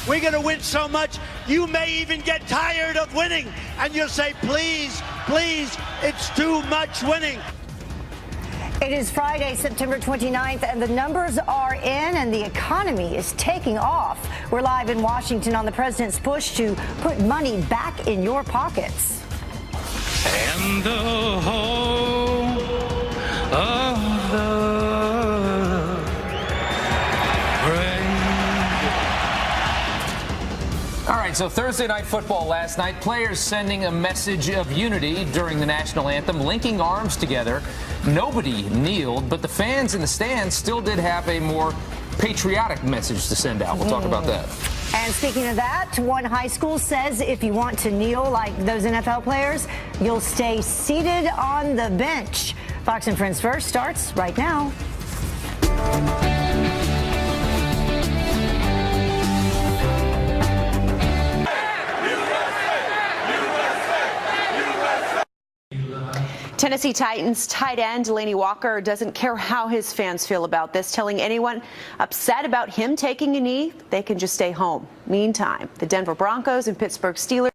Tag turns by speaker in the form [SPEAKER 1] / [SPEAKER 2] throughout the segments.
[SPEAKER 1] We're going to win so much, you may even get tired of winning. And you'll say, please, please, it's too much winning.
[SPEAKER 2] It is Friday, September 29th, and the numbers are in, and the economy is taking off. We're live in Washington on the president's push to put money back in your pockets.
[SPEAKER 3] And the whole of the rain.
[SPEAKER 4] All right, so Thursday Night Football last night, players sending a message of unity during the national anthem, linking arms together. Nobody kneeled, but the fans in the stands still did have a more patriotic message to send out. We'll talk about that.
[SPEAKER 2] And speaking of that, one high school says if you want to kneel like those NFL players, you'll stay seated on the bench. Fox and Friends First starts right now.
[SPEAKER 5] Tennessee Titans tight end Delanie Walker doesn't care how his fans feel about this, telling anyone upset about him taking a knee they can just stay home. Meantime, the Denver Broncos and Pittsburgh Steelers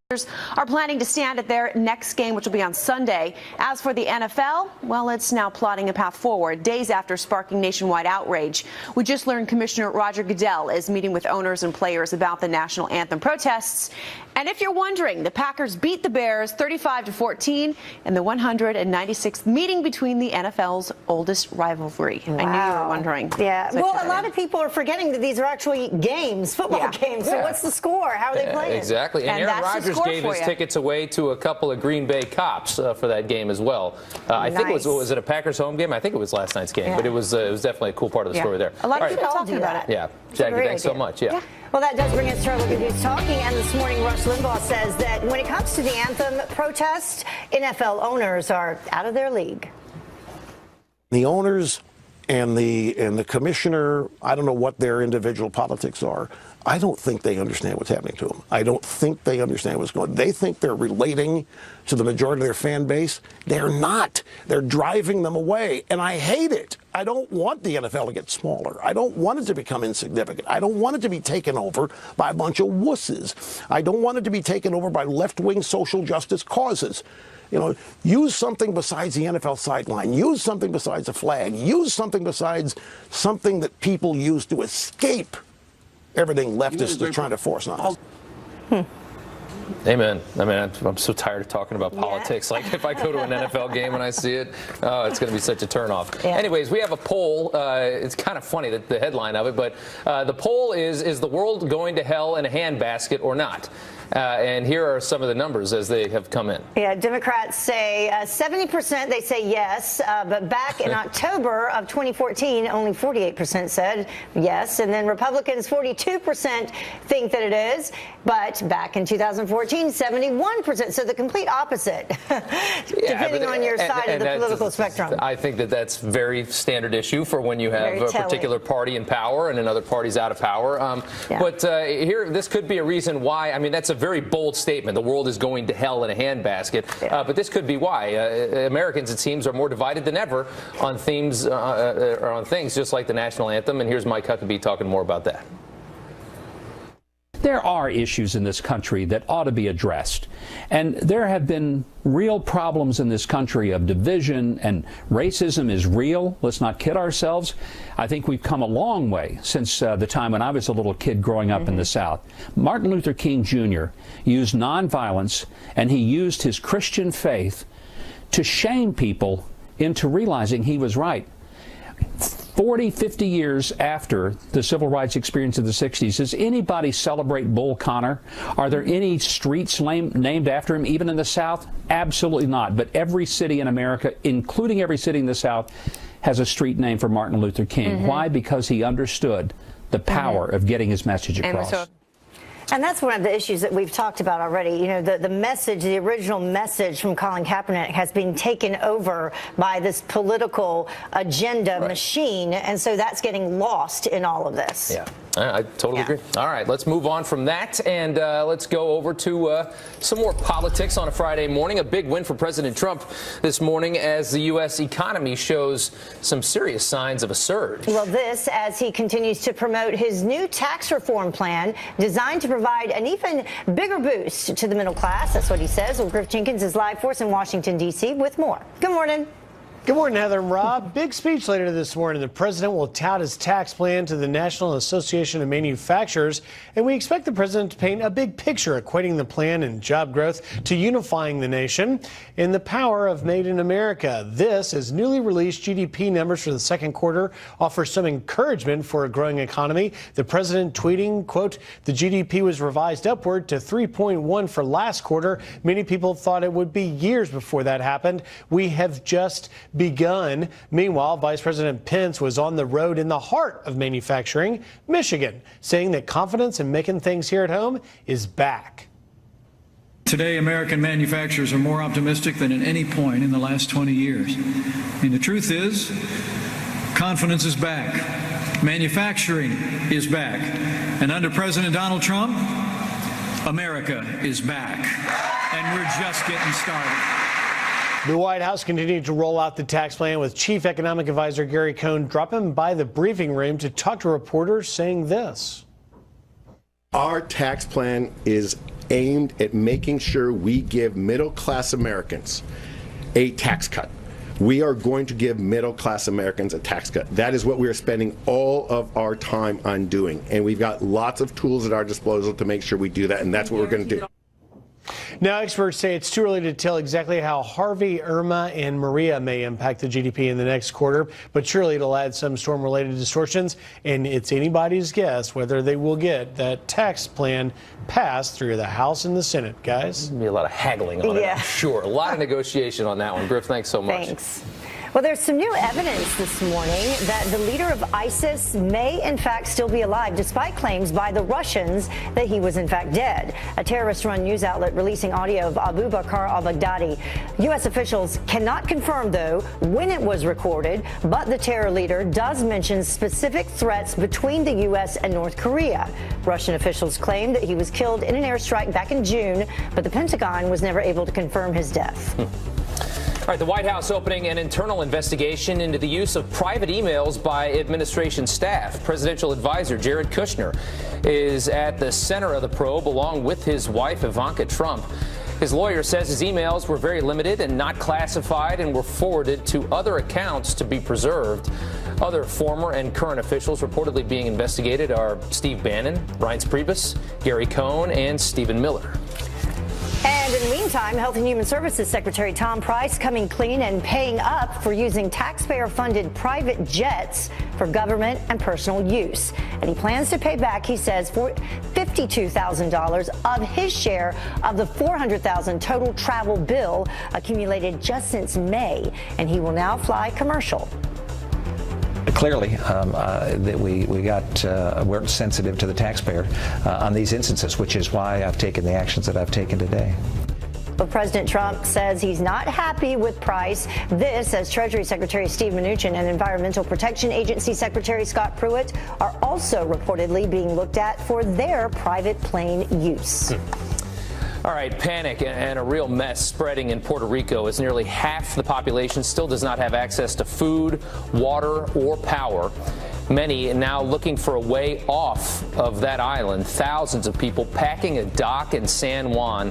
[SPEAKER 5] are planning to stand at their next game, which will be on Sunday. As for the NFL, well, it's now plotting a path forward days after sparking nationwide outrage. We just learned Commissioner Roger Goodell is meeting with owners and players about the national anthem protests. And if you're wondering, the Packers beat the Bears 35-14 in the 196th meeting between the NFL's oldest rivalry. Wow. I knew you were wondering.
[SPEAKER 2] Yeah. Well, a lot of people are forgetting that these are actually games, football games. So what's the score? How are they playing?
[SPEAKER 4] Exactly. And Aaron Rodgers gave his tickets away to a couple of Green Bay cops for that game as well. I think it was it a Packers home game? I think it was last night's game, but it was definitely a cool part of the story there.
[SPEAKER 5] A lot of people talking about it.
[SPEAKER 4] Yeah. Jackie, thanks so much. Yeah.
[SPEAKER 2] Well, that does bring us to our look at who's talking. And this morning, Rush Limbaugh says that when it comes to the anthem protest, NFL owners are out of their league.
[SPEAKER 6] The owners and the commissioner, I don't know what their individual politics are. I don't think they understand what's happening to them. I don't think they understand what's going on. They think they're relating to the majority of their fan base. They're not. They're driving them away, and I hate it. I don't want the NFL to get smaller. I don't want it to become insignificant. I don't want it to be taken over by a bunch of wusses. I don't want it to be taken over by left-wing social justice causes. You know, use something besides the NFL sideline. Use something besides a flag. Use something besides something that people use to escape everything leftists are trying to force on us.
[SPEAKER 4] Amen. I mean, I'm so tired of talking about politics. Like, if I go to an NFL game and I see it, it's going to be such a turnoff. Anyways, we have a poll. It's kind of funny, the headline of it, but the poll is the world going to hell in a handbasket or not? And here are some of the numbers as they have come in. Yeah,
[SPEAKER 2] Democrats say 70% they say yes, but back in October of 2014, only 48% said yes, and then Republicans 42% think that it is, but back in 2014, 71%. So the complete opposite, depending on your side of the political spectrum.
[SPEAKER 4] I think that's very standard issue for when you have a particular party in power and another party's out of power. But here, this could be a reason why. I mean, that's a very bold statement. The world is going to hell in a handbasket. But this could be why. Americans, it seems, are more divided than ever on themes or on things just like the national anthem. And here's Mike Huckabee talking more about that.
[SPEAKER 7] There are issues in this country that ought to be addressed. And there have been real problems in this country of division, and racism is real. Let's not kid ourselves. I think we've come a long way since the time when I was a little kid growing up in the South. Martin Luther King Jr. used nonviolence, and he used his Christian faith to shame people into realizing he was right. 40, 50 years after the civil rights experience of the 60s, does anybody celebrate Bull Connor? Are there any streets named after him, even in the South? Absolutely not. But every city in America, including every city in the South, has a street named for Martin Luther King. Why? Because he understood the power of getting his message across.
[SPEAKER 2] And that's one of the issues that we've talked about already. You know, the message, the original message from Colin Kaepernick has been taken over by this political agenda machine. And so that's getting lost in all of this.
[SPEAKER 4] Yeah. I totally agree. All right, let's move on from that, and let's go over to some more politics on a Friday morning. A big win for President Trump this morning as the U.S. economy shows some serious signs of a surge.
[SPEAKER 2] Well, this as he continues to promote his new tax reform plan designed to provide an even bigger boost to the middle class. That's what he says. Well, Griff Jenkins is live for us in Washington, D.C. with more. Good morning.
[SPEAKER 8] Good morning, Heather and Rob. Big speech later this morning. The president will tout his tax plan to the National Association of Manufacturers, and we expect the president to paint a big picture equating the plan and job growth to unifying the nation in the power of Made in America. This, as newly released GDP numbers for the second quarter offer some encouragement for a growing economy. The president tweeting, quote, "The GDP was revised upward to 3.1 for last quarter. Many people thought it would be years before that happened. We have just begun." Meanwhile, Vice President Pence was on the road in the heart of manufacturing, Michigan, saying that confidence in making things here at home is back.
[SPEAKER 9] Today, American manufacturers are more optimistic than at any point in the last 20 years. And the truth is, confidence is back. Manufacturing is back. And under President Donald Trump, America is back. And we're just getting started.
[SPEAKER 8] The White House continued to roll out the tax plan with Chief Economic Advisor Gary Cohn dropping by the briefing room to talk to reporters, saying this.
[SPEAKER 10] Our tax plan is aimed at making sure we give middle-class Americans a tax cut. We are going to give middle-class Americans a tax cut. That is what we are spending all of our time on doing. And we've got lots of tools at our disposal to make sure we do that, and that's what we're going to do.
[SPEAKER 8] Now, experts say it's too early to tell exactly how Harvey, Irma, and Maria may impact the GDP in the next quarter, but surely it'll add some storm-related distortions, and it's anybody's guess whether they will get that tax plan passed through the House and the Senate, guys.
[SPEAKER 4] There'll be a lot of haggling on it, I'm sure. A lot of negotiation on that one. Griff, thanks so much.
[SPEAKER 2] Thanks. Well, there's some new evidence this morning that the leader of ISIS may, in fact, still be alive, despite claims by the Russians that he was, in fact, dead. A terrorist-run news outlet releasing audio of Abu Bakr al-Baghdadi. U.S. officials cannot confirm, though, when it was recorded, but the terror leader does mention specific threats between the U.S. and North Korea. Russian officials claim that he was killed in an airstrike back in June, but the Pentagon was never able to confirm his death.
[SPEAKER 4] All right, the White House opening an internal investigation into the use of private emails by administration staff. Presidential advisor Jared Kushner is at the center of the probe, along with his wife, Ivanka Trump. His lawyer says his emails were very limited and not classified and were forwarded to other accounts to be preserved. Other former and current officials reportedly being investigated are Steve Bannon, Reince Priebus, Gary Cohn, and Stephen Miller.
[SPEAKER 2] And in the meantime, Health and Human Services Secretary Tom Price coming clean and paying up for using taxpayer-funded private jets for government and personal use. And he plans to pay back, he says, for $52,000 of his share of the $400,000 total travel bill accumulated just since May. And he will now fly commercial.
[SPEAKER 11] Clearly, that we weren't sensitive to the taxpayer on these instances, which is why I've taken the actions that I've taken today.
[SPEAKER 2] But President Trump says he's not happy with Price. This, as Treasury Secretary Steve Mnuchin and Environmental Protection Agency Secretary Scott Pruitt are also reportedly being looked at for their private plane use.
[SPEAKER 4] All right, panic and a real mess spreading in Puerto Rico as nearly half the population still does not have access to food, water, or power. Many now looking for a way off of that island. Thousands of people packing a dock in San Juan,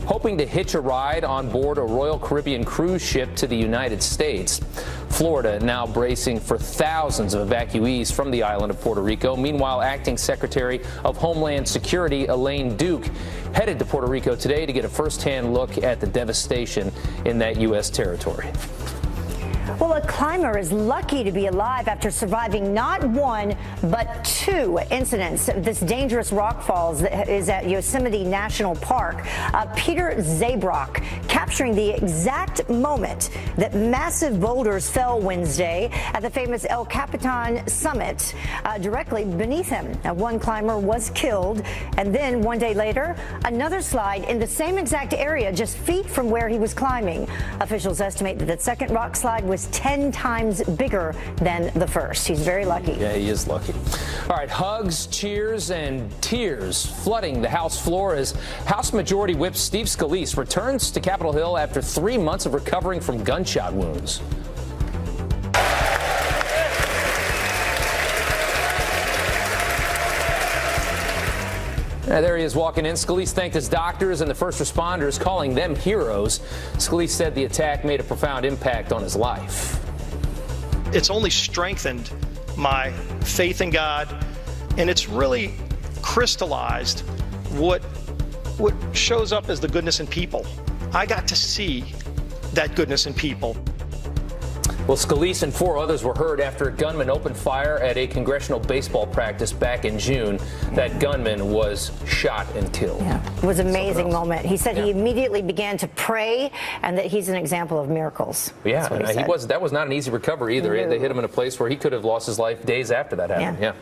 [SPEAKER 4] hoping to hitch a ride on board a Royal Caribbean cruise ship to the United States. Florida now bracing for thousands of evacuees from the island of Puerto Rico. Meanwhile, Acting Secretary of Homeland Security Elaine Duke headed to Puerto Rico today to get a first-hand look at the devastation in that U.S. territory.
[SPEAKER 2] Well, a climber is lucky to be alive after surviving not one, but two incidents. This dangerous rock falls that is at Yosemite National Park. Peter Zabrock capturing the exact moment that massive boulders fell Wednesday at the famous El Capitan summit directly beneath him. Now, one climber was killed, and then one day later, another slide in the same exact area just feet from where he was climbing. Officials estimate that the second rock slide was 10 times bigger than the first. He's very lucky.
[SPEAKER 4] Yeah, he is lucky. All right, hugs, cheers, and tears flooding the House floor as House Majority Whip Steve Scalise returns to Capitol Hill after 3 months of recovering from gunshot wounds. There he is walking in. Scalise thanked his doctors and the first responders, calling them heroes. Scalise said the attack made a profound impact on his life.
[SPEAKER 12] It's only strengthened my faith in God, and it's really crystallized what shows up as the goodness in people. I got to see that goodness in people.
[SPEAKER 4] Well, Scalise and 4 others were hurt after a gunman opened fire at a congressional baseball practice back in June. That gunman was shot and killed.
[SPEAKER 2] Yeah, it was an amazing moment. He said he immediately began to pray and that he's an example of miracles.
[SPEAKER 4] Yeah, that was not an easy recovery either.
[SPEAKER 2] No.
[SPEAKER 4] They hit him in a place where he could have lost his life days after that happened. Yeah.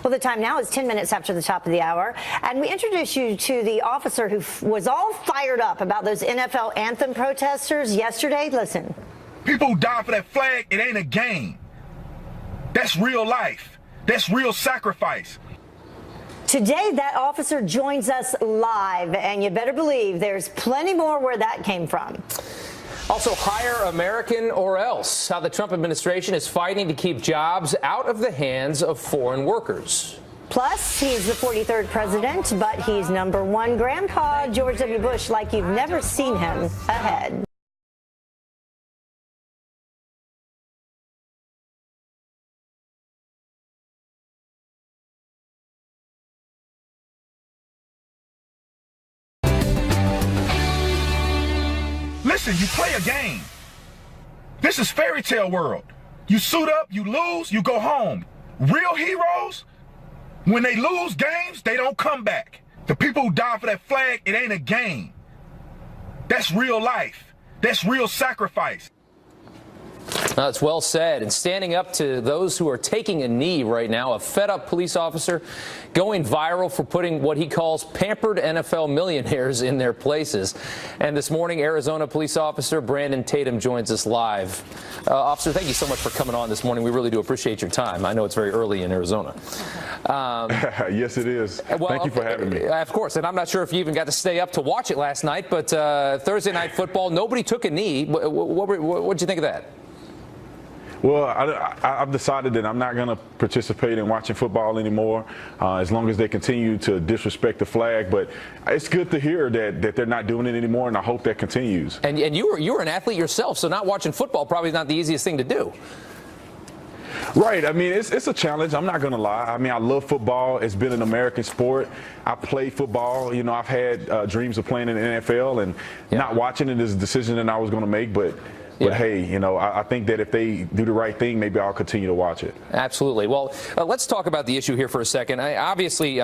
[SPEAKER 2] Well, the time now is 10 minutes after the top of the hour, and we introduce you to the officer who was all fired up about those NFL anthem protesters yesterday. Listen.
[SPEAKER 13] People who die for that flag, it ain't a game. That's real life. That's real sacrifice.
[SPEAKER 2] Today, that officer joins us live, and you better believe there's plenty more where that came from.
[SPEAKER 4] Also, hire American or else, how the Trump administration is fighting to keep jobs out of the hands of foreign workers.
[SPEAKER 2] Plus, he's the 43rd president, but he's #1 Grandpa George W. Bush like you've never seen him ahead.
[SPEAKER 13] Listen, you play a game. This is fairy tale world. You suit up, you lose, you go home. Real heroes, when they lose games, they don't come back. The people who die for that flag, it ain't a game. That's real life. That's real sacrifice.
[SPEAKER 4] That's well said. And standing up to those who are taking a knee right now, a fed-up police officer going viral for putting what he calls pampered NFL millionaires in their places. And this morning, Arizona police officer Brandon Tatum joins us live. Officer, thank you so much for coming on this morning. We really do appreciate your time. I know it's very early in Arizona.
[SPEAKER 14] Yes, it is. Well, thank you for having me.
[SPEAKER 4] Of course. And I'm not sure if you even got to stay up to watch it last night, but Thursday night football, nobody took a knee. What did you think of that?
[SPEAKER 14] Well, I've decided that I'm not going to participate in watching football anymore as long as they continue to disrespect the flag. But it's good to hear that they're not doing it anymore, and I hope that continues.
[SPEAKER 4] And you were an athlete yourself, so not watching football probably is not the easiest thing to do.
[SPEAKER 14] Right. I mean, it's a challenge. I'm not going to lie. I mean, I love football. It's been an American sport. I played football. You know, I've had dreams of playing in the NFL, and not watching it is a decision that I was going to make. But hey, you know, I think that if they do the right thing, maybe I'll continue to watch it.
[SPEAKER 4] Absolutely. Well, let's talk about the issue here for a second. Obviously,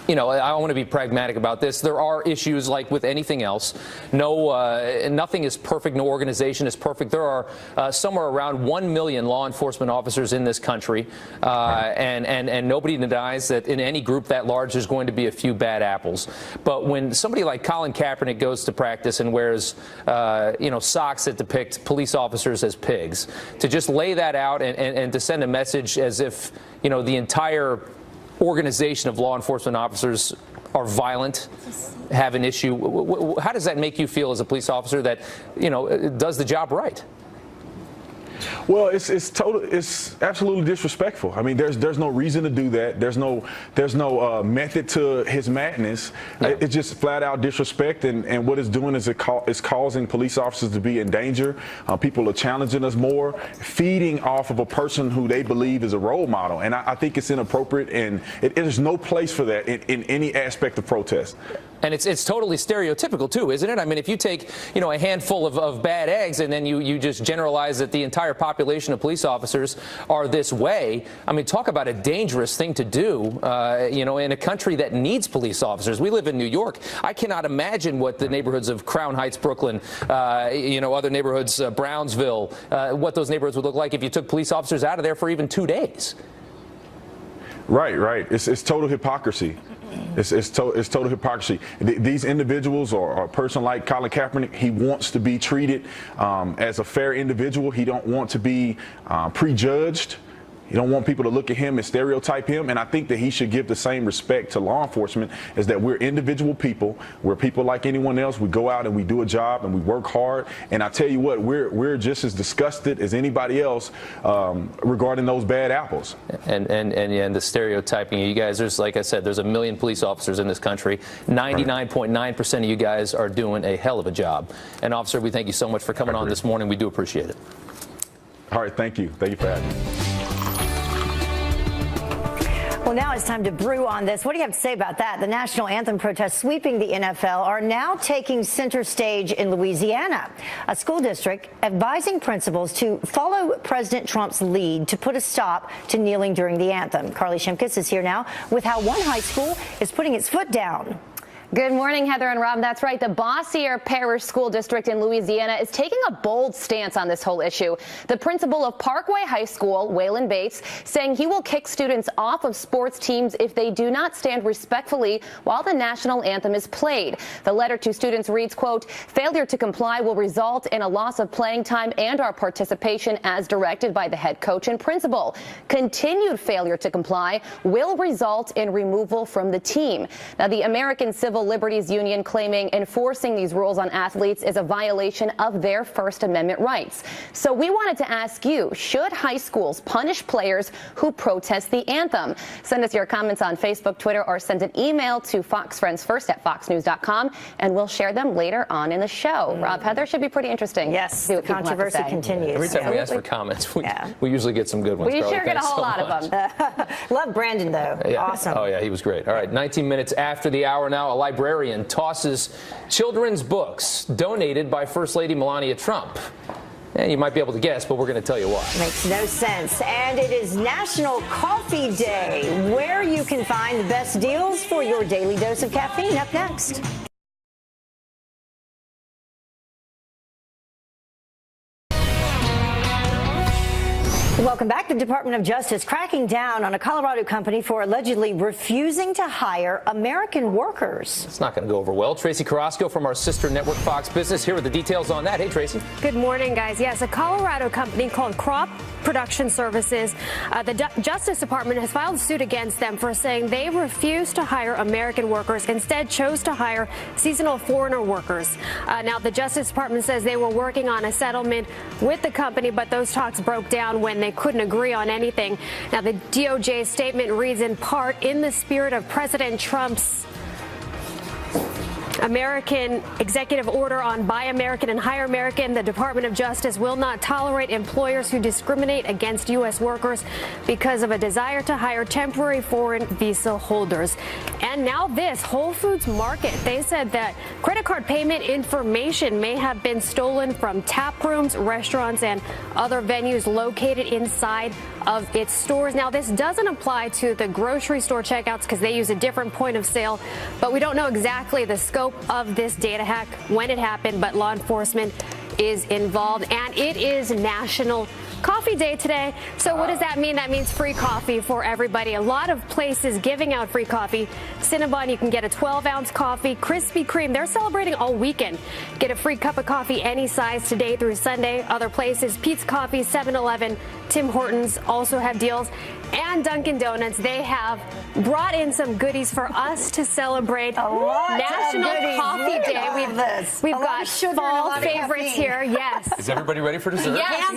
[SPEAKER 4] you know, I want to be pragmatic about this. There are issues like with anything else. Nothing is perfect. No organization is perfect. There are somewhere around 1 million law enforcement officers in this country, and nobody denies that in any group that large there's going to be a few bad apples. But when somebody like Colin Kaepernick goes to practice and wears, you know, socks that depict police officers as pigs, to just lay that out and to send a message as if, you know, the entire organization of law enforcement officers are violent, have an issue. How does that make you feel as a police officer that, you know, does the job right?
[SPEAKER 14] Well, it's absolutely disrespectful. I mean, there's no reason to do that. There's no method to his madness. Yeah. It's just flat out disrespect, and what it's doing is it's causing police officers to be in danger. People are challenging us more, feeding off of a person who they believe is a role model, and I think it's inappropriate, and there's no place for that in any aspect of protest.
[SPEAKER 4] And it's totally stereotypical too, isn't it? I mean, if you take, you know, a handful of bad eggs and then you just generalize that the entire population of police officers are this way, I mean, talk about a dangerous thing to do, you know, in a country that needs police officers. We live in New York. I cannot imagine what the neighborhoods of Crown Heights, Brooklyn, you know, other neighborhoods, Brownsville, what those neighborhoods would look like if you took police officers out of there for even 2 days.
[SPEAKER 14] Right. It's total hypocrisy. It's total hypocrisy. These individuals, or a person like Colin Kaepernick, he wants to be treated as a fair individual. He don't want to be prejudged. You don't want people to look at him and stereotype him, and I think that he should give the same respect to law enforcement, as that we're individual people. We're people like anyone else. We go out and we do a job and we work hard, and I tell you what, we're just as disgusted as anybody else regarding those bad apples.
[SPEAKER 4] And the stereotyping, you guys, there's, like I said, there's 1 million police officers in this country. 99.9% of you guys are doing a hell of a job. And officer, we thank you so much for coming on this morning. We do appreciate it.
[SPEAKER 14] All right, thank you. Thank you for having me.
[SPEAKER 2] Well, now it's time to brew on this. What do you have to say about that? The national anthem protests sweeping the NFL are now taking center stage in Louisiana. A school district advising principals to follow President Trump's lead to put a stop to kneeling during the anthem. Carly Shimkus is here now with how one high school is putting its foot down.
[SPEAKER 15] Good morning, Heather and Rob. That's right. The Bossier Parish School District in Louisiana is taking a bold stance on this whole issue. The principal of Parkway High School, Waylon Bates, saying he will kick students off of sports teams if they do not stand respectfully while the national anthem is played. The letter to students reads, quote, failure to comply will result in a loss of playing time and our participation as directed by the head coach and principal. Continued failure to comply will result in removal from the team. Now, the American Civil Liberties Union claiming enforcing these rules on athletes is a violation of their First Amendment rights. So we wanted to ask you, should high schools punish players who protest the anthem? Send us your comments on Facebook, Twitter, or send an email to foxfriendsfirst@foxnews.com, and we'll share them later on in the show. Rob, Heather, should be pretty interesting.
[SPEAKER 2] Yes, the controversy continues.
[SPEAKER 4] Every time we ask for comments, we usually get some good ones.
[SPEAKER 15] We sure get a whole lot of them.
[SPEAKER 2] Love Brandon, though.
[SPEAKER 4] Yeah.
[SPEAKER 2] Awesome.
[SPEAKER 4] Oh, yeah, he was great. All right, 19 minutes after the hour now, a librarian tosses children's books donated by First Lady Melania Trump. And you might be able to guess, but we're going to tell you why.
[SPEAKER 2] Makes no sense. And it is National Coffee Day, where you can find the best deals for your daily dose of caffeine. Up next. Welcome back. The Department of Justice cracking down on a Colorado company for allegedly refusing to hire American workers.
[SPEAKER 4] It's not going to go over well. Tracy Carrasco from our sister network Fox Business. Here are the details on that. Hey, Tracy.
[SPEAKER 16] Good morning, guys. Yes, a Colorado company called Crop Production Services. The Justice Department has filed suit against them for saying they refused to hire American workers, instead chose to hire seasonal foreigner workers. Now, the Justice Department says they were working on a settlement with the company, but those talks broke down when they couldn't agree on anything. Now, the DOJ statement reads in part, in the spirit of President Trump's American executive order on Buy American and Hire American, the Department of Justice will not tolerate employers who discriminate against U.S. workers because of a desire to hire temporary foreign visa holders. And now this, Whole Foods Market, they said that credit card payment information may have been stolen from tap rooms, restaurants, and other venues located inside of its stores. Now, this doesn't apply to the grocery store checkouts because they use a different point of sale, but we don't know exactly the scope of this data hack, when it happened, but law enforcement is involved. And it is National Coffee Day today. So what does that mean? That means free coffee for everybody. A lot of places giving out free coffee. Cinnabon, you can get a 12-ounce coffee. Krispy Kreme, they're celebrating all weekend. Get a free cup of coffee any size today through Sunday. Other places, Pete's Coffee, 7-Eleven, Tim Hortons also have deals. And Dunkin' Donuts, they have brought in some goodies for us to celebrate National Coffee Day. We've got fall favorites here. Yes.
[SPEAKER 4] Is everybody ready for dessert?
[SPEAKER 17] Yes.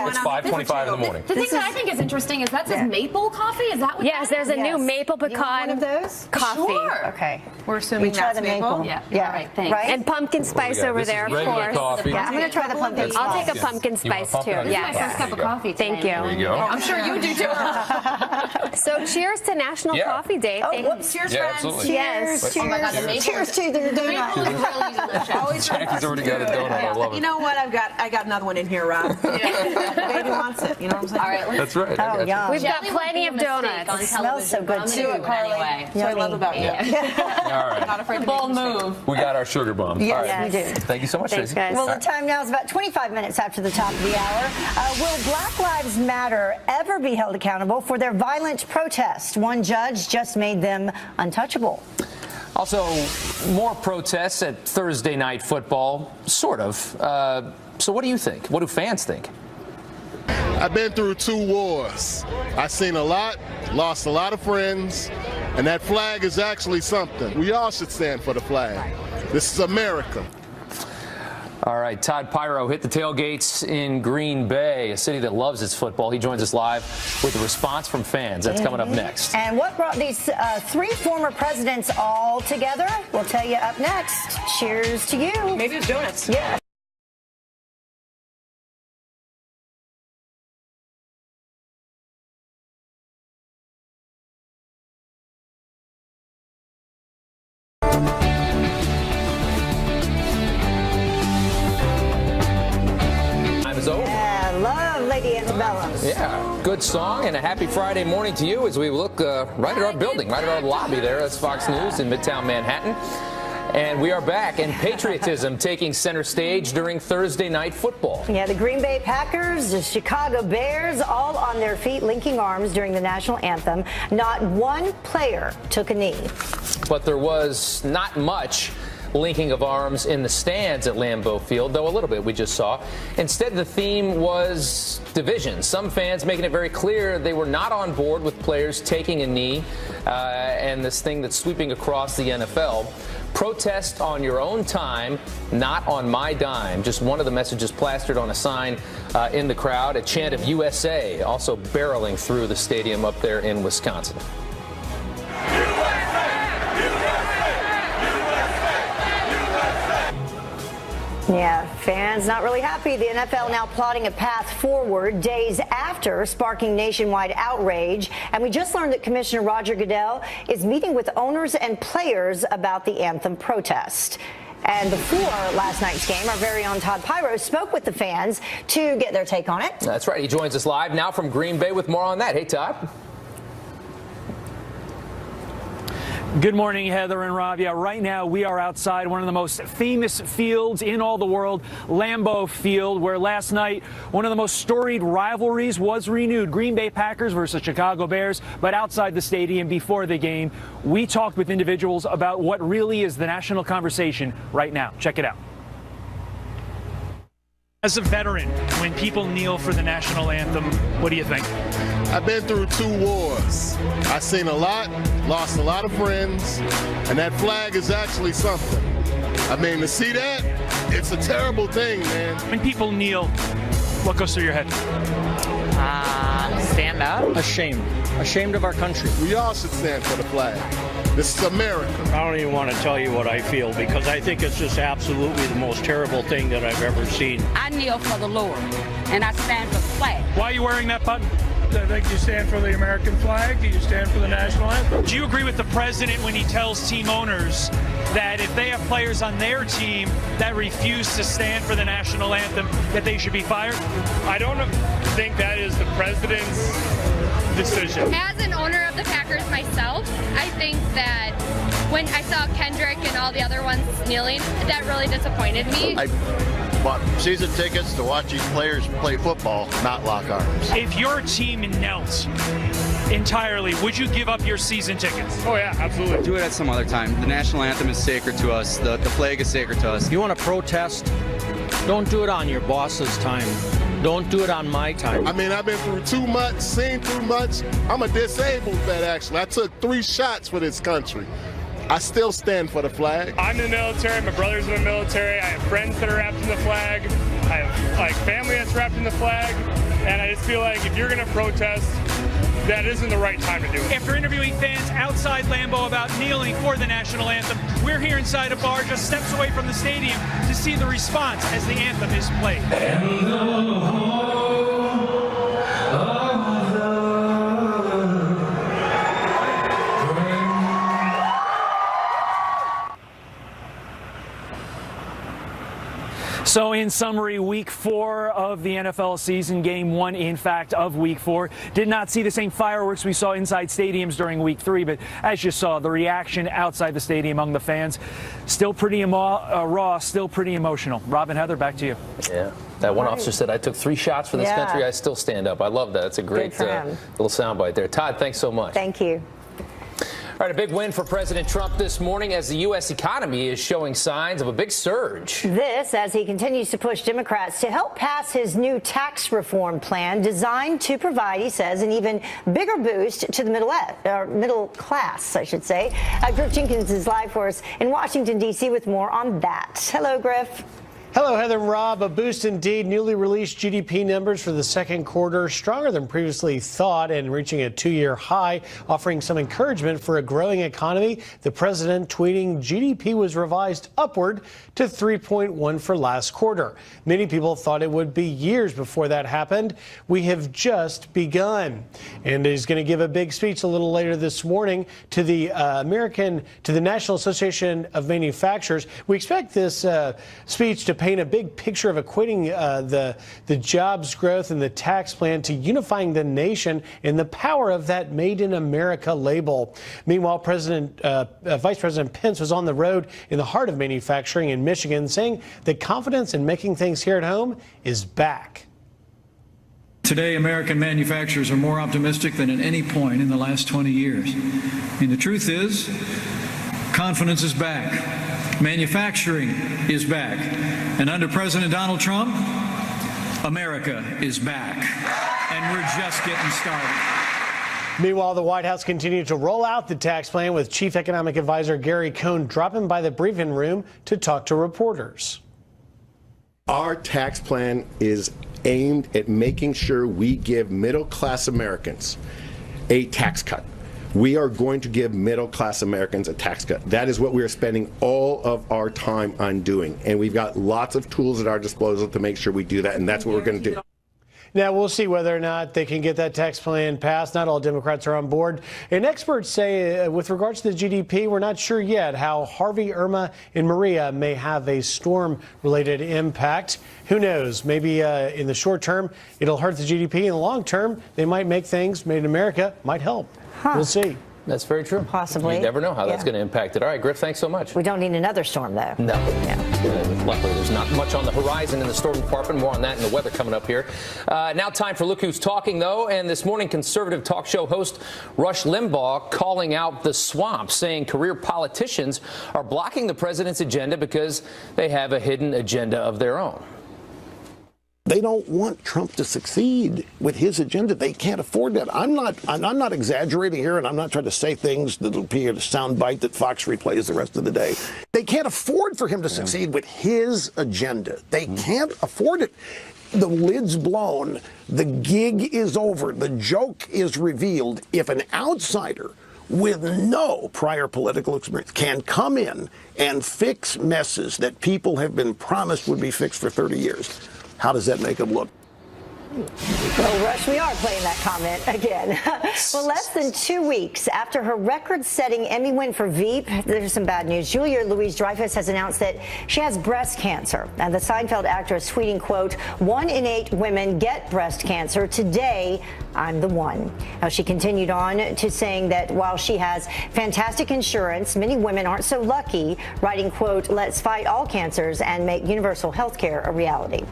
[SPEAKER 4] It's 5:25 in the morning.
[SPEAKER 17] The thing that I think is interesting is that says maple coffee. Is that what?
[SPEAKER 16] Yes, there's a new maple pecan
[SPEAKER 17] one of those?
[SPEAKER 16] coffee.
[SPEAKER 17] Sure.
[SPEAKER 2] Okay.
[SPEAKER 17] We're assuming
[SPEAKER 2] try
[SPEAKER 17] that's
[SPEAKER 2] the maple.
[SPEAKER 17] Yeah.
[SPEAKER 2] Yeah.
[SPEAKER 17] All right. Thanks.
[SPEAKER 2] Right?
[SPEAKER 16] And pumpkin spice over
[SPEAKER 4] This is
[SPEAKER 16] there, of
[SPEAKER 4] regular
[SPEAKER 16] course.
[SPEAKER 4] coffee.
[SPEAKER 2] Yeah, I'm going to try the pumpkin spice.
[SPEAKER 16] I'll take a pumpkin
[SPEAKER 4] You want
[SPEAKER 16] spice
[SPEAKER 4] pumpkin?
[SPEAKER 16] too.
[SPEAKER 4] Okay.
[SPEAKER 17] This is my first cup of coffee today.
[SPEAKER 16] Thank you.
[SPEAKER 4] There you go.
[SPEAKER 17] I'm sure you do too.
[SPEAKER 16] So cheers to National Coffee Day.
[SPEAKER 2] Oh, whoops.
[SPEAKER 17] Cheers,
[SPEAKER 4] Yeah,
[SPEAKER 17] friends.
[SPEAKER 4] absolutely.
[SPEAKER 16] Yes.
[SPEAKER 17] Oh my God, the maple
[SPEAKER 2] Cheers to the
[SPEAKER 17] maple
[SPEAKER 2] donut.
[SPEAKER 17] is really delicious.
[SPEAKER 4] Jackie's already got a donut. I love it.
[SPEAKER 18] You know what? I got another one in here, Rob. Baby wants it. You know what I'm saying?
[SPEAKER 17] All right.
[SPEAKER 4] That's right.
[SPEAKER 2] Oh, yum.
[SPEAKER 16] We've got plenty of donuts.
[SPEAKER 17] It
[SPEAKER 2] smells so good, too.
[SPEAKER 17] Anyway.
[SPEAKER 18] That's what I love about you.
[SPEAKER 4] All right.
[SPEAKER 18] Not afraid to
[SPEAKER 17] Bold
[SPEAKER 18] make a mistake.
[SPEAKER 17] move.
[SPEAKER 4] We got our sugar bomb.
[SPEAKER 2] Yes,
[SPEAKER 4] All right.
[SPEAKER 2] we do.
[SPEAKER 4] Thank you so much,
[SPEAKER 16] Thanks,
[SPEAKER 4] Tracy.
[SPEAKER 16] guys.
[SPEAKER 2] Well, the time now is about 25 minutes after the top of the hour. Will Black Lives Matter ever be held accountable for their violent protest? One judge just made them untouchable.
[SPEAKER 4] Also, more protests at Thursday Night Football, sort of. So what do you think? What do fans think?
[SPEAKER 19] I've been through 2 wars. I've seen a lot, lost a lot of friends, and that flag is actually something. We all should stand for the flag. This is America.
[SPEAKER 4] All right, Todd Pyro hit the tailgates in Green Bay, a city that loves its football. He joins us live with a response from fans. That's coming up next.
[SPEAKER 2] And what brought these 3 former presidents all together? We'll tell you up next. Cheers to you.
[SPEAKER 18] Maybe it's donuts.
[SPEAKER 2] Yeah.
[SPEAKER 4] Yeah, good song and a happy Friday morning to you as we look right at our building, right at our lobby there. That's Fox News in Midtown Manhattan. And we are back, and patriotism taking center stage during Thursday Night Football.
[SPEAKER 2] Yeah, the Green Bay Packers, the Chicago Bears, all on their feet, linking arms during the national anthem. Not one player took a knee.
[SPEAKER 4] But there was not much linking of arms in the stands at Lambeau Field, though a little bit we just saw. Instead, the theme was division. Some fans making it very clear they were not on board with players taking a knee and this thing that's sweeping across the NFL. Protest on your own time, not on my dime. Just one of the messages plastered on a sign in the crowd. A chant of USA also barreling through the stadium up there in Wisconsin.
[SPEAKER 2] Yeah, fans not really happy. The NFL now plotting a path forward days after sparking nationwide outrage. And we just learned that Commissioner Roger Goodell is meeting with owners and players about the anthem protest. And before last night's game, our very own Todd Pyro spoke with the fans to get their take on it.
[SPEAKER 4] That's right. He joins us live now from Green Bay with more on that. Hey, Todd.
[SPEAKER 20] Good morning, Heather and Rob. Yeah, right now we are outside one of the most famous fields in all the world, Lambeau Field, where last night one of the most storied rivalries was renewed. Green Bay Packers versus Chicago Bears. But outside the stadium before the game, we talked with individuals about what really is the national conversation right now. Check it out. As a veteran, when people kneel for the national anthem, what do you think?
[SPEAKER 19] I've been through 2 wars. I've seen a lot, lost a lot of friends, and that flag is actually something. I mean, to see that, it's a terrible thing, man.
[SPEAKER 20] When people kneel, what goes through your head?
[SPEAKER 21] Stand up.
[SPEAKER 22] Ashamed. Ashamed of our country.
[SPEAKER 19] We all should stand for the flag. This is America.
[SPEAKER 22] I don't even want to tell you what I feel because I think it's just absolutely the most terrible thing that I've ever seen.
[SPEAKER 23] I kneel for the Lord, and I stand for the flag.
[SPEAKER 20] Why are you wearing that button?
[SPEAKER 24] I think you stand for the American flag. Do you stand for the national anthem?
[SPEAKER 20] Do you agree with the president when he tells team owners that if they have players on their team that refuse to stand for the national anthem, that they should be fired?
[SPEAKER 24] I don't think that is the president's decision.
[SPEAKER 25] As an owner of the Packers myself, I think that when I saw Kendrick and all the other ones kneeling, that really disappointed me.
[SPEAKER 26] I bought season tickets to watch these players play football, not lock arms.
[SPEAKER 20] If your team knelt entirely, would you give up your season tickets?
[SPEAKER 24] Oh yeah, absolutely.
[SPEAKER 27] Do it at some other time. The national anthem is sacred to us. The flag is sacred to us.
[SPEAKER 22] If you want to protest, don't do it on your boss's time. Don't do it on my time.
[SPEAKER 19] I mean, I've been through too much, seen too much. I'm a disabled vet, actually. I took 3 shots for this country. I still stand for the flag.
[SPEAKER 24] I'm in the military. My brother's in the military. I have friends that are wrapped in the flag. I have family that's wrapped in the flag. And I just feel like if you're going to protest, that isn't the right time to do it.
[SPEAKER 20] After interviewing fans outside Lambeau about kneeling for the national anthem, we're here inside a bar just steps away from the stadium to see the response as the anthem is played.
[SPEAKER 3] And the home of the
[SPEAKER 20] So in summary, week 4 of the NFL season, game 1, in fact, of week 4, did not see the same fireworks we saw inside stadiums during week 3. But as you saw, the reaction outside the stadium among the fans, still pretty raw, still pretty emotional. Rob and Heather, back to you.
[SPEAKER 4] Yeah. That one officer said, I took 3 shots for this country. I still stand up. I love that. It's a great little soundbite there. Todd, thanks so much.
[SPEAKER 2] Thank you.
[SPEAKER 4] All right, a big win for President Trump this morning as the U.S. economy is showing signs of a big surge.
[SPEAKER 2] This as he continues to push Democrats to help pass his new tax reform plan designed to provide, he says, an even bigger boost to the middle class, I should say. Griff Jenkins is live for us in Washington, D.C. with more on that. Hello, Griff.
[SPEAKER 8] Hello, Heather and Rob. A boost indeed. Newly released GDP numbers for the second quarter, stronger than previously thought and reaching a 2-year high, offering some encouragement for a growing economy. The president tweeting GDP was revised upward to 3.1 for last quarter. Many people thought it would be years before that happened. We have just begun. And he's going to give a big speech a little later this morning to the National Association of Manufacturers. We expect this speech to paint a big picture of equating the jobs growth and the tax plan to unifying the nation and the power of that Made in America label. Meanwhile, Vice President Pence was on the road in the heart of manufacturing in Michigan, saying that confidence in making things here at home is back.
[SPEAKER 1] Today, American manufacturers are more optimistic than at any point in the last 20 years. And the truth is, confidence is back. Manufacturing is back. And under President Donald Trump, America is back. And we're just getting started.
[SPEAKER 8] Meanwhile, the White House continued to roll out the tax plan with Chief Economic Advisor Gary Cohn dropping by the briefing room to talk to reporters.
[SPEAKER 5] Our tax plan is aimed at making sure we give middle-class Americans a tax cut. We are going to give middle-class Americans a tax cut. That is what we are spending all of our time on doing. And we've got lots of tools at our disposal to make sure we do that, and that's what we're going to do.
[SPEAKER 8] Now, we'll see whether or not they can get that tax plan passed. Not all Democrats are on board. And experts say, with regards to the GDP, we're not sure yet how Harvey, Irma, and Maria may have a storm-related impact. Who knows? Maybe in the short term, it'll hurt the GDP. In the long term, they might make things made in America, might help. We'll see.
[SPEAKER 4] That's very true.
[SPEAKER 2] Possibly.
[SPEAKER 4] You never know how that's going to impact it. All right, Griff, thanks so much.
[SPEAKER 2] We don't need another storm, though.
[SPEAKER 4] No. Luckily, there's not much on the horizon in the storm department. More on that in the weather coming up here. Now time for Look Who's Talking, though. And this morning, conservative talk show host Rush Limbaugh calling out the swamp, saying career politicians are blocking the president's agenda because they have a hidden agenda of their own.
[SPEAKER 6] They don't want Trump to succeed with his agenda. They can't afford that. I'm not exaggerating here, and I'm not trying to say things that'll be a soundbite that Fox replays the rest of the day. They can't afford for him to succeed with his agenda. They can't afford it. The lid's blown. The gig is over. The joke is revealed. If an outsider with no prior political experience can come in and fix messes that people have been promised would be fixed for 30 years, how does that make them look?
[SPEAKER 2] Well, Rush, we are playing that comment again. Well, less than 2 weeks after her record-setting Emmy win for Veep, there's some bad news. Julia Louis-Dreyfus has announced that she has breast cancer. And the Seinfeld actress tweeting, quote, 1 in 8 women get breast cancer. Today, I'm the one. Now, she continued on to saying that while she has fantastic insurance, many women aren't so lucky, writing, quote, let's fight all cancers and make universal health care a reality.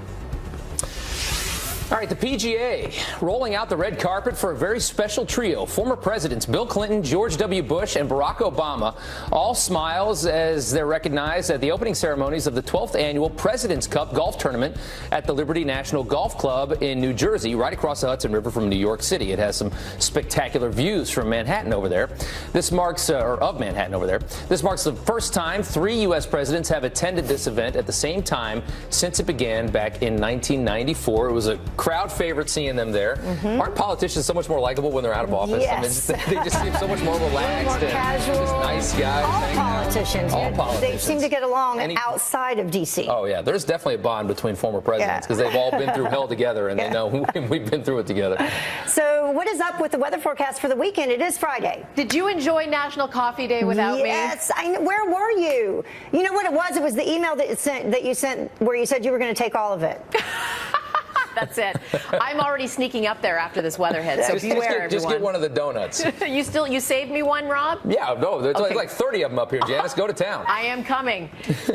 [SPEAKER 4] All right, the PGA rolling out the red carpet for a very special trio. Former presidents Bill Clinton, George W. Bush, and Barack Obama, all smiles as they're recognized at the opening ceremonies of the 12th annual President's Cup golf tournament at the Liberty National Golf Club in New Jersey, right across the Hudson River from New York City. It has some spectacular views from Manhattan over there. This marks, of Manhattan over there. This marks the first time 3 U.S. presidents have attended this event at the same time since it began back in 1994. It was a crowd favorite seeing them there. Aren't politicians so much more likable when they're out of office?
[SPEAKER 2] Yes.
[SPEAKER 4] I mean, they just seem so much more relaxed
[SPEAKER 2] more
[SPEAKER 4] and
[SPEAKER 2] casual.
[SPEAKER 4] just nice guys.
[SPEAKER 2] All politicians. They seem to get along outside of D.C.
[SPEAKER 4] Oh, yeah. There's definitely a bond between former presidents because they've all been through hell together, and they know we've been through it together.
[SPEAKER 2] So what is up with the weather forecast for the weekend? It is Friday.
[SPEAKER 17] Did you enjoy National Coffee Day without me?
[SPEAKER 2] Yes. Where were you? You know what it was? It was the email that you sent where you said you were going to take all of it.
[SPEAKER 17] That's it. I'm already sneaking up there after this weather hits, so beware, everyone.
[SPEAKER 4] Just get one of the donuts.
[SPEAKER 17] You saved me one, Rob?
[SPEAKER 4] Yeah, no, there's like 30 of them up here, Janice. Go to town.
[SPEAKER 17] I am coming.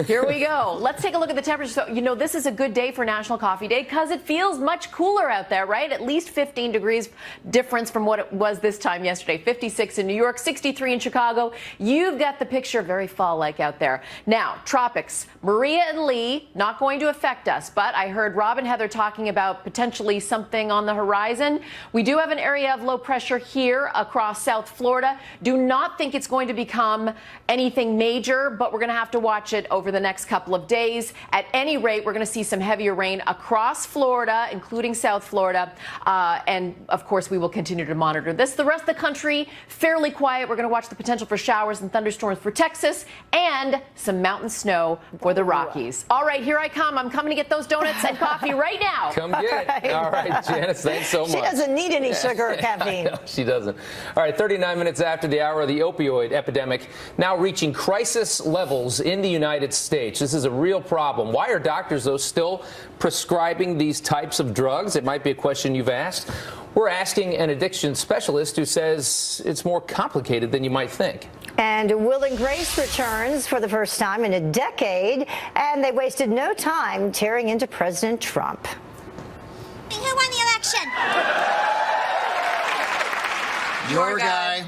[SPEAKER 17] Here we go. Let's take a look at the temperature. So, you know, this is a good day for National Coffee Day because it feels much cooler out there, right? At least 15 degrees difference from what it was this time yesterday. 56 in New York, 63 in Chicago. You've got the picture, very fall-like out there. Now, tropics. Maria and Lee, not going to affect us, but I heard Rob and Heather talking about potentially something on the horizon. We do have an area of low pressure here across South Florida. Do not think it's going to become anything major, but we're going to have to watch it over the next couple of days. At any rate, we're going to see some heavier rain across Florida, including South Florida. And of course, we will continue to monitor this. The rest of the country, fairly quiet. We're going to watch the potential for showers and thunderstorms for Texas and some mountain snow for the Rockies. All right, here I come. I'm coming to get those donuts and coffee right now.
[SPEAKER 4] Come get it. All right, Janice, thanks so much.
[SPEAKER 2] She doesn't need any sugar or caffeine.
[SPEAKER 4] No, she doesn't. All right, 39 minutes after the hour, the opioid epidemic now reaching crisis levels in the United States. This is a real problem. Why are doctors, though, still prescribing these types of drugs? It might be a question you've asked. We're asking an addiction specialist who says it's more complicated than you might think.
[SPEAKER 2] And Will and Grace returns for the first time in a decade, and they wasted no time tearing into President Trump.
[SPEAKER 7] Who won the election? Your guy.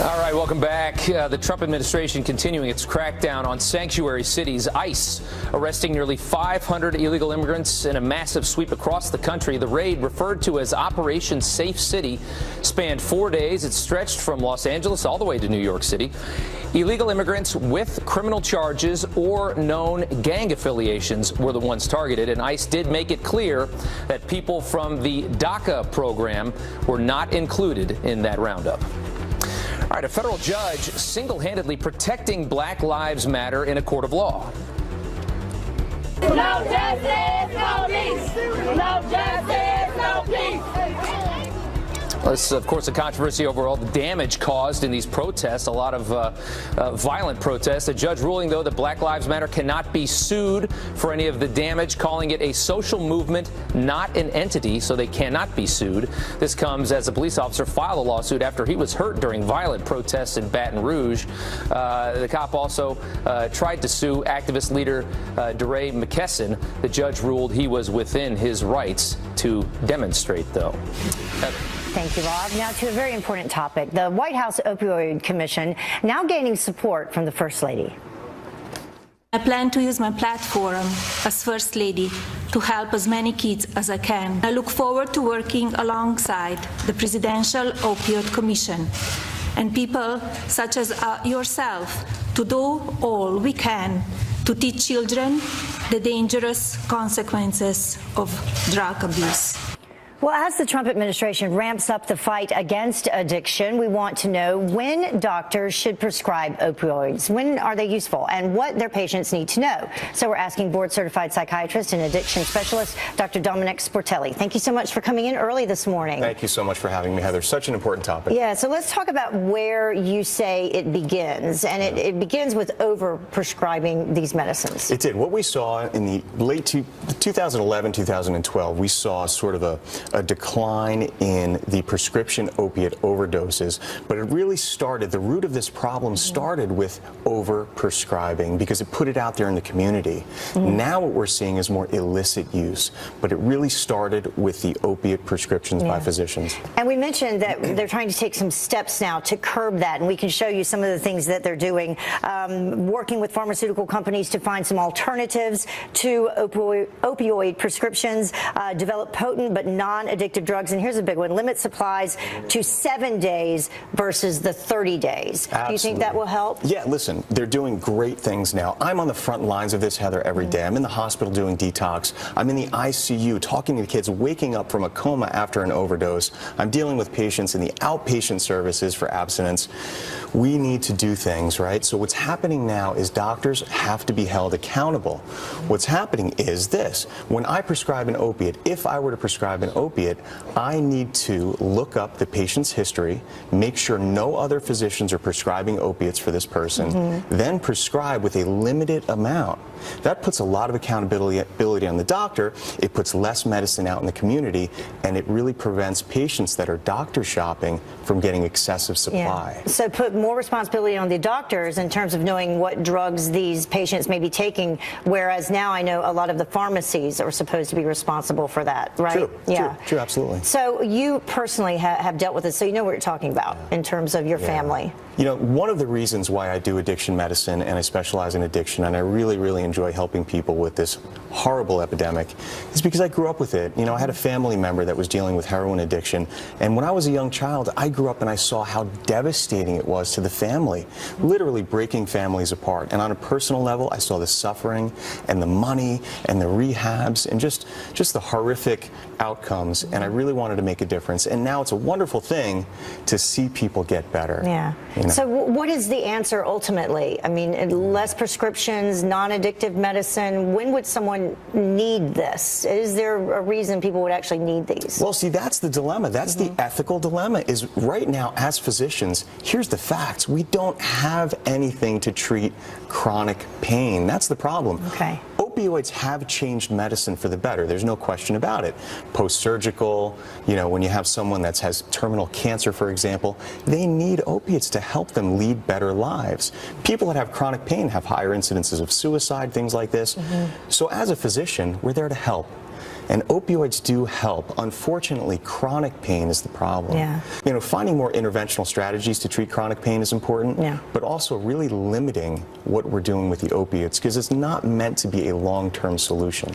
[SPEAKER 4] All right, welcome back. The Trump administration continuing its crackdown on sanctuary cities. ICE arresting nearly 500 illegal immigrants in a massive sweep across the country. The raid, referred to as Operation Safe City, spanned 4 days. It stretched from Los Angeles all the way to New York City. Illegal immigrants with criminal charges or known gang affiliations were the ones targeted, and ICE did make it clear that people from the DACA program were not included in that roundup. All right, a federal judge single-handedly protecting Black Lives Matter in a court of law.
[SPEAKER 7] No justice, no peace. No justice, no peace.
[SPEAKER 4] This is, of course, a controversy over all the damage caused in these protests, a lot of violent protests. A judge ruling, though, that Black Lives Matter cannot be sued for any of the damage, calling it a social movement, not an entity, so they cannot be sued. This comes as a police officer filed a lawsuit after he was hurt during violent protests in Baton Rouge. The cop also tried to sue activist leader DeRay McKesson. The judge ruled he was within his rights to demonstrate, though.
[SPEAKER 2] Thank you, Rob. Now to a very important topic. The White House Opioid Commission now gaining support from the First Lady.
[SPEAKER 9] I plan to use my platform as First Lady to help as many kids as I can. I look forward to working alongside the Presidential Opioid Commission and people such as yourself to do all we can to teach children the dangerous consequences of drug abuse.
[SPEAKER 2] Well, as the Trump administration ramps up the fight against addiction, we want to know when doctors should prescribe opioids. When are they useful and what their patients need to know? So we're asking board-certified psychiatrist and addiction specialist, Dr. Dominic Sportelli. Thank you so much for coming in early this morning.
[SPEAKER 10] Thank you so much for having me, Heather. Such an important topic.
[SPEAKER 2] Yeah, so let's talk about where you say it begins. And it begins with over-prescribing these medicines.
[SPEAKER 10] It did. What we saw in the late 2011, 2012, we saw sort of a decline in the prescription opiate overdoses, but it really started, the root of this problem started with over-prescribing because it put it out there in the community. Now what we're seeing is more illicit use, but it really started with the opiate prescriptions by physicians.
[SPEAKER 2] And we mentioned that they're trying to take some steps now to curb that, and we can show you some of the things that they're doing, working with pharmaceutical companies to find some alternatives to opioid prescriptions, develop potent but non non-addictive drugs. And here's a big one. Limit supplies to 7 days versus the 30 days.
[SPEAKER 10] Absolutely.
[SPEAKER 2] Do you think that will help?
[SPEAKER 10] Yeah, listen, they're doing great things now. I'm on the front lines of this, Heather, every day. I'm in the hospital doing detox. I'm in the ICU talking to kids waking up from a coma after an overdose. I'm dealing with patients in the outpatient services for abstinence. We need to do things, right? So what's happening now is doctors have to be held accountable. What's happening is this. When I prescribe an opiate, if I were to prescribe an opiate, I need to look up the patient's history, make sure no other physicians are prescribing opiates for this person, then prescribe with a limited amount. That puts a lot of accountability on the doctor. It puts less medicine out in the community, and it really prevents patients that are doctor shopping from getting excessive supply.
[SPEAKER 2] Yeah. So put more responsibility on the doctors in terms of knowing what drugs these patients may be taking, whereas now I know a lot of the pharmacies are supposed to be responsible for that, right?
[SPEAKER 10] True,
[SPEAKER 2] yeah.
[SPEAKER 10] true, absolutely.
[SPEAKER 2] So you personally have dealt with this, so you know what you're talking about in terms of your family.
[SPEAKER 10] You know, one of the reasons why I do addiction medicine and I specialize in addiction, and I really, really enjoy helping people with this horrible epidemic, is because I grew up with it. You know, I had a family member that was dealing with heroin addiction, and when I was a young child, I grew up and I saw how devastating it was to the family, literally breaking families apart. And on a personal level, I saw the suffering and the money and the rehabs and just the horrific outcomes, and I really wanted to make a difference. And now it's a wonderful thing to see people get better.
[SPEAKER 2] Yeah.
[SPEAKER 10] You know?
[SPEAKER 2] So what is the answer ultimately? I mean, less prescriptions, non-addictive medicine. When would someone need this? Is there a reason people would actually need these?
[SPEAKER 10] Well, see, that's the dilemma. That's the ethical dilemma, is right now as physicians, here's the facts. We don't have anything to treat chronic pain. That's the problem.
[SPEAKER 2] Okay.
[SPEAKER 10] Opioids have changed medicine for the better. There's no question about it. Post-surgical, you know, when you have someone that has terminal cancer, for example, they need opiates to help them lead better lives. People that have chronic pain have higher incidences of suicide, things like this. So as a physician, we're there to help. And opioids do help. Unfortunately, chronic pain is the problem.
[SPEAKER 2] Yeah.
[SPEAKER 10] You know, finding more interventional strategies to treat chronic pain is important, but also really limiting what we're doing with the opiates, because it's not meant to be a long-term solution.